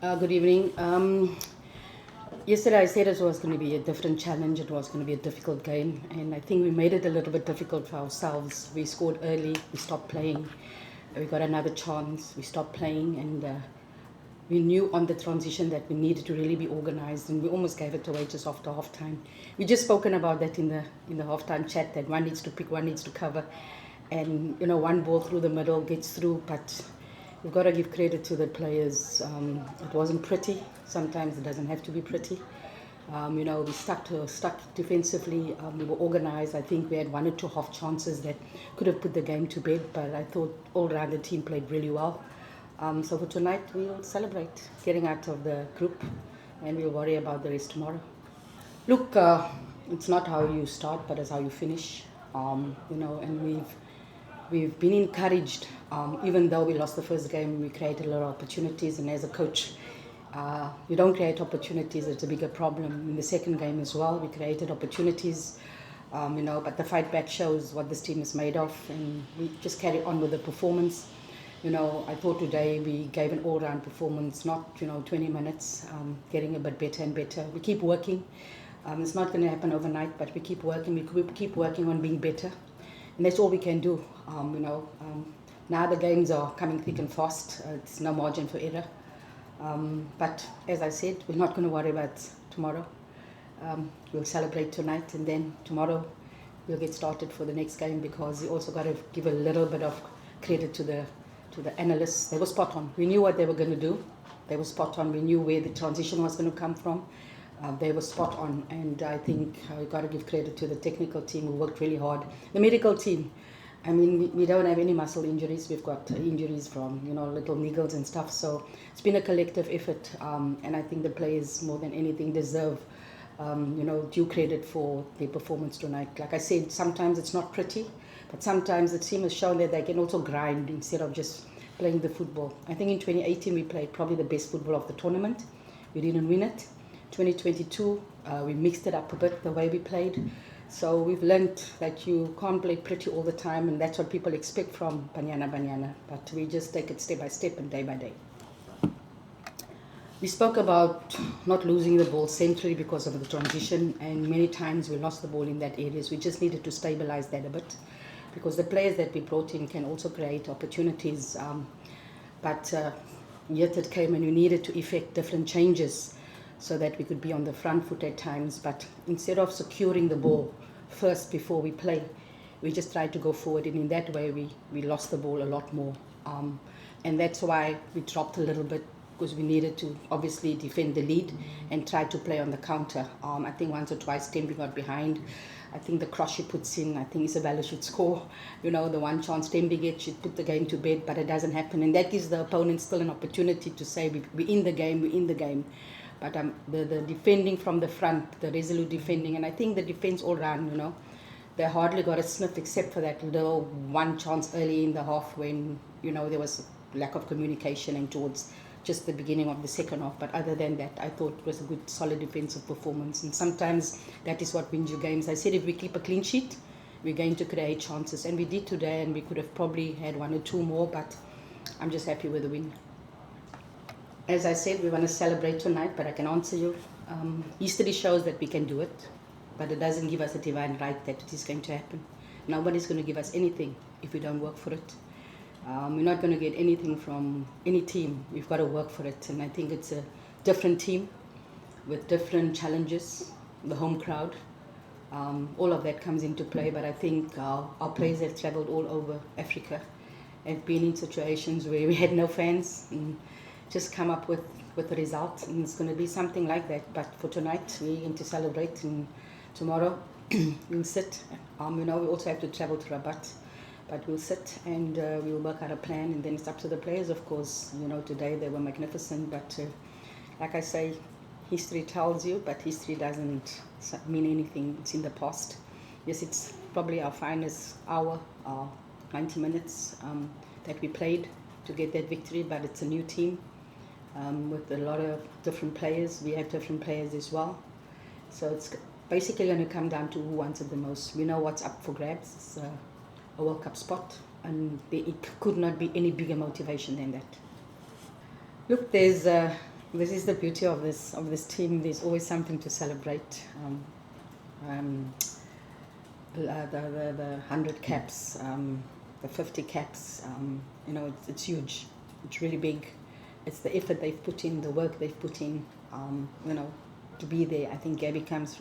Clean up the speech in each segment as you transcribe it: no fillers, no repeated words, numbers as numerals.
Good evening. Yesterday I said it was going to be a different challenge. It was going to be a difficult game, and I think we made it a little bit difficult for ourselves. We scored early, we stopped playing. We got another chance, we stopped playing, and we knew on the transition that we needed to really be organized, and we almost gave it away just after half time. We just spoken about that in the halftime chat, that one needs to pick, one needs to cover, and one ball through the middle gets through, but we've got to give credit to the players. It wasn't pretty. Sometimes it doesn't have to be pretty. We stuck defensively. We were organized. I think we had one or two half chances that could have put the game to bed, but I thought all around the team played really well. So for tonight, we'll celebrate getting out of the group, and we'll worry about the rest tomorrow. Look, it's not how you start, but it's how you finish. And we've been encouraged. Even though we lost the first game, we created a lot of opportunities, and as a coach, you don't create opportunities, it's a bigger problem. In the second game as well, we created opportunities, but the fight back shows what this team is made of, and we just carry on with the performance. I thought today we gave an all-round performance, not 20 minutes, getting a bit better and better. We keep working. It's not going to happen overnight, but we keep working. We keep working on being better, and that's all we can do. Now the games are coming thick and fast. It's no margin for error. But as I said, we're not going to worry about tomorrow. We'll celebrate tonight, and then tomorrow we'll get started for the next game, because we also got to give a little bit of credit to the analysts. They were spot on. We knew what they were going to do. They were spot on. We knew where the transition was going to come from. They were spot on, and I think we've got to give credit to the technical team who worked really hard. The medical team, I mean, we don't have any muscle injuries. We've got injuries from, little niggles and stuff. So it's been a collective effort, and I think the players, more than anything, deserve, due credit for their performance tonight. Like I said, sometimes it's not pretty, but sometimes the team has shown that they can also grind instead of just playing the football. I think in 2018 we played probably the best football of the tournament. We didn't win it. 2022, we mixed it up a bit, the way we played. So we've learned that you can't play pretty all the time, and that's what people expect from Banyana Banyana. But we just take it step by step and day by day. We spoke about not losing the ball centrally because of the transition, and many times we lost the ball in that area. So we just needed to stabilize that a bit, because the players that we brought in can also create opportunities. But yet it came, and we needed to effect different changes so that we could be on the front foot at times. But instead of securing the ball first before we play, we just tried to go forward, and in that way we lost the ball a lot more. And that's why we dropped a little bit, because we needed to obviously defend the lead and try to play on the counter. I think once or twice Thembi got behind. I think the cross she puts in, I think Isabella should score. The one chance Thembi gets, she'd put the game to bed, but it doesn't happen. And that gives the opponent still an opportunity to say, we're in the game. But the defending from the front, the resolute defending, and I think the defense all round, they hardly got a sniff except for that little one chance early in the half when, there was lack of communication and towards just the beginning of the second half. But other than that, I thought it was a good, solid defensive performance. And sometimes that is what wins you games. I said if we keep a clean sheet, we're going to create chances. And we did today, and we could have probably had one or two more, but I'm just happy with the win. As I said, we want to celebrate tonight, but I can answer you. History shows that we can do it, but it doesn't give us a divine right that it is going to happen. Nobody's going to give us anything if we don't work for it. We're not going to get anything from any team. We've got to work for it, and I think it's a different team with different challenges, the home crowd. All of that comes into play, but I think our players have travelled all over Africa, have been in situations where we had no fans, and just come up with a result, and it's going to be something like that. But for tonight, we're going to celebrate, and tomorrow we'll sit. We also have to travel to Rabat, but we'll sit and we'll work out a plan, and then it's up to the players, of course. Today they were magnificent, but like I say, history tells you, but history doesn't mean anything. It's in the past. Yes, it's probably our finest hour, 90 minutes that we played to get that victory, but it's a new team. With a lot of different players. We have different players as well. So it's basically going to come down to who wants it the most. We know what's up for grabs. It's a World Cup spot, and it could not be any bigger motivation than that. Look, there's This is the beauty of this team. There's always something to celebrate. Um, the 100 caps, the 50 caps. It's huge. It's really big. It's the effort they've put in, the work they've put in. To be there. I think Gabby comes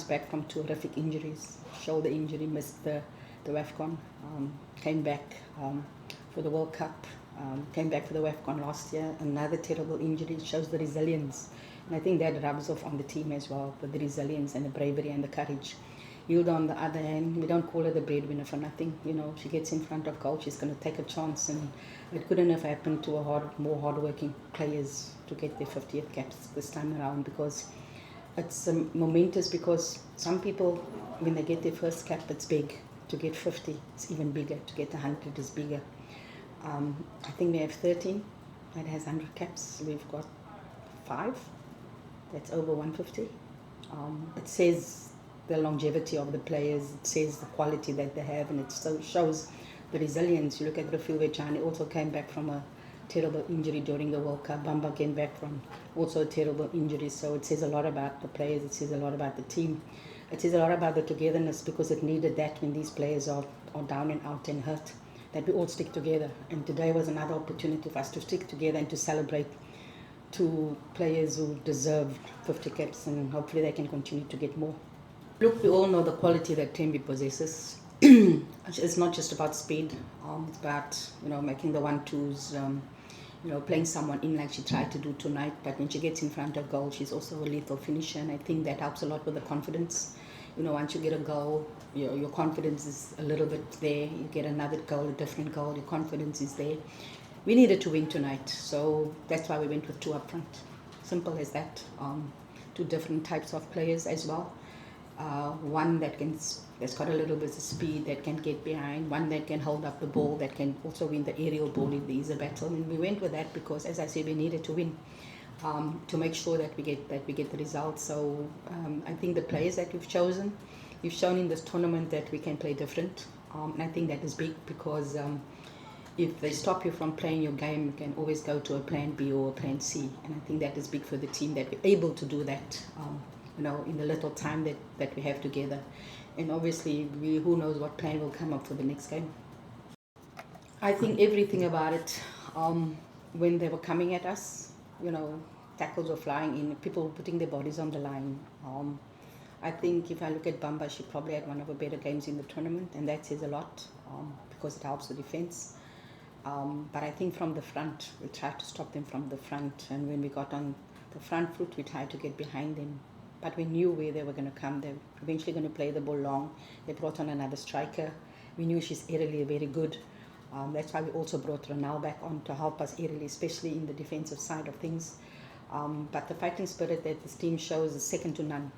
back from 2 horrific injuries. Shoulder injury, missed the WAFCON. Came back for the World Cup. Came back for the WAFCON last year. Another terrible injury. It shows the resilience. And I think that rubs off on the team as well, with the resilience and the bravery and the courage. Hilda, on the other hand, we don't call her the breadwinner for nothing. She gets in front of goal, she's going to take a chance, and it couldn't have happened to more hardworking players to get their 50th caps this time around, because it's momentous, because some people, when they get their first cap, it's big. To get 50, it's even bigger. To get 100 is bigger. I think we have 13 that has 100 caps. We've got 5 that's over 150. It says the longevity of the players, it says the quality that they have, and it shows the resilience. You look at Rafiel Vechani, also came back from a terrible injury during the World Cup. Bamba came back from also a terrible injury. So it says a lot about the players, it says a lot about the team. It says a lot about the togetherness, because it needed that when these players are down and out and hurt, that we all stick together. And today was another opportunity for us to stick together and to celebrate 2 players who deserved 50 caps, and hopefully they can continue to get more. Look, we all know the quality that Thembi possesses. It's not just about speed. It's about making the 1-2s. Playing someone in like she tried to do tonight. But when she gets in front of goal, she's also a lethal finisher, and I think that helps a lot with the confidence. Once you get a goal, your confidence is a little bit there. You get another goal, a different goal, your confidence is there. We needed to win tonight, so that's why we went with 2 up front. Simple as that. 2 different types of players as well. One that's got a little bit of speed, that can get behind, one that can hold up the ball, that can also win the aerial ball if there is a battle. And we went with that because, as I said, we needed to win to make sure that we get the results. So I think the players that we've chosen, we've shown in this tournament that we can play different, and I think that is big, because if they stop you from playing your game, you can always go to a plan B or a plan C, and I think that is big for the team, that we're able to do that. In the little time that we have together. And obviously, who knows what plan will come up for the next game. I think everything about it, when they were coming at us, tackles were flying in, people were putting their bodies on the line. I think if I look at Bamba, she probably had one of her better games in the tournament, and that says a lot, because it helps the defense. But I think from the front, we tried to stop them from the front, and when we got on the front foot, we tried to get behind them. But we knew where they were going to come. They were eventually going to play the ball long. They brought on another striker. We knew she's aerially very good. That's why we also brought Ronald back on to help us aerially, especially in the defensive side of things. But the fighting spirit that this team shows is second to none.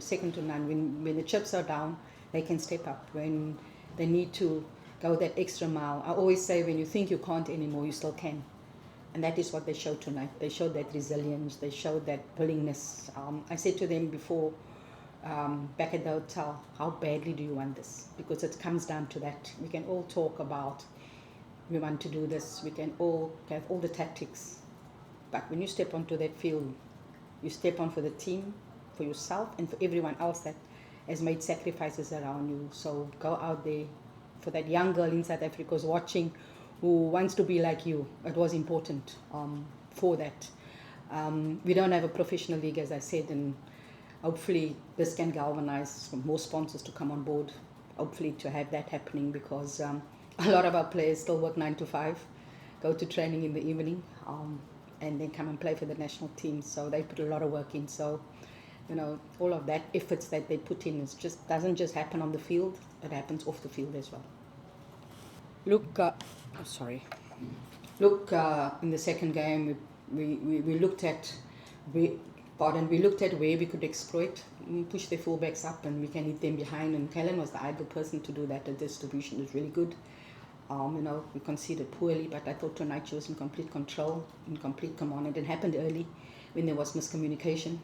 Second to none. When the chips are down, they can step up. When they need to go that extra mile. I always say, when you think you can't anymore, you still can. And that is what they showed tonight. They showed that resilience. They showed that willingness. I said to them before, back at the hotel, how badly do you want this? Because it comes down to that. We can all talk about, we want to do this. We can all have all the tactics. But when you step onto that field, you step on for the team, for yourself, and for everyone else that has made sacrifices around you. So go out there. For that young girl in South Africa who's watching, who wants to be like you, it was important for that. We don't have a professional league, as I said, and hopefully this can galvanize more sponsors to come on board, hopefully to have that happening, because a lot of our players still work 9 to 5, go to training in the evening, and then come and play for the national team. So they put a lot of work in. So, all of that efforts that they put in doesn't just happen on the field, it happens off the field as well. Look, in the second game, we looked at where we could exploit, push the fullbacks up, and we can hit them behind. And Kellen was the ideal person to do that. The distribution was really good. We conceded poorly, but I thought tonight she was in complete control, in complete command. It happened early when there was miscommunication,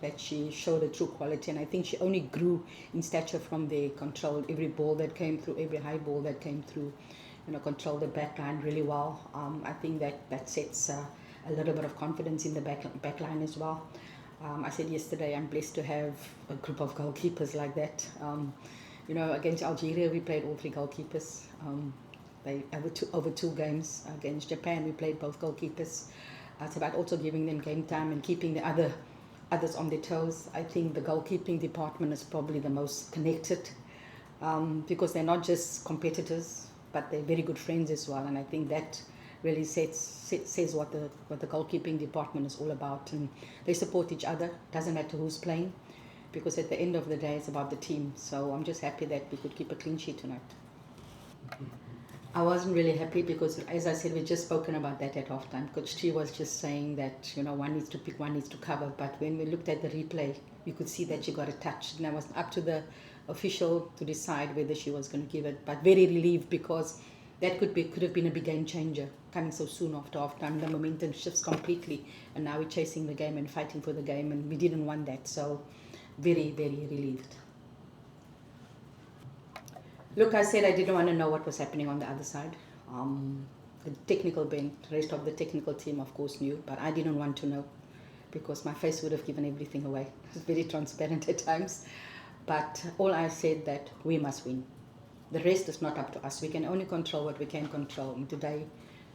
that she showed a true quality. And I think she only grew in stature from there, controlled every ball that came through, every high ball that came through, controlled the back line really well. I think that sets a little bit of confidence in the back line as well. I said yesterday, I'm blessed to have a group of goalkeepers like that. You know, against Algeria, we played all three goalkeepers. They over two games. Against Japan, we played both goalkeepers. It's about also giving them game time and keeping the others on their toes. I think the goalkeeping department is probably the most connected because they're not just competitors, but they're very good friends as well. And I think that really says what the goalkeeping department is all about. And they support each other. Doesn't matter who's playing, because at the end of the day, it's about the team. So I'm just happy that we could keep a clean sheet tonight. I wasn't really happy because, as I said, we've just spoken about that at halftime. Coach T was just saying that, you know, one needs to pick, one needs to cover. But when we looked at the replay, you could see that she got a touch. And it was up to the official to decide whether she was going to give it. But very relieved, because that could have been a big game changer. Coming so soon after halftime, the momentum shifts completely. And now we're chasing the game and fighting for the game. And we didn't want that. So very, very relieved. Look, I said I didn't want to know what was happening on the other side. The technical bench, the rest of the technical team, of course, knew, but I didn't want to know because my face would have given everything away. It's very transparent at times. But all I said that we must win. The rest is not up to us. We can only control what we can control. And today,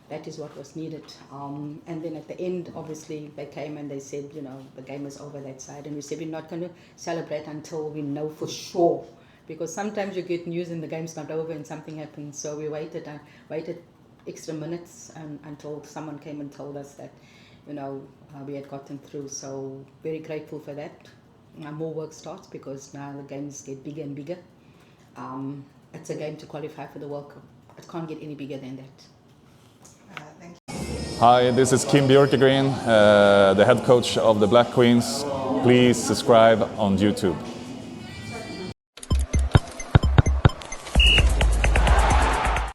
that is what was needed. And then at the end, obviously, they came and they said, you know, the game is over that side. And we said, we're not going to celebrate until we know for sure. Because sometimes you get news and the game's not over and something happens. So we waited extra minutes until someone came and told us that, you know, we had gotten through. So very grateful for that. More work starts because now the games get bigger and bigger. It's a game to qualify for the World Cup. It can't get any bigger than that. Thank you. Hi, this is Kim Björkegren, the head coach of the Black Queens. Please subscribe on YouTube.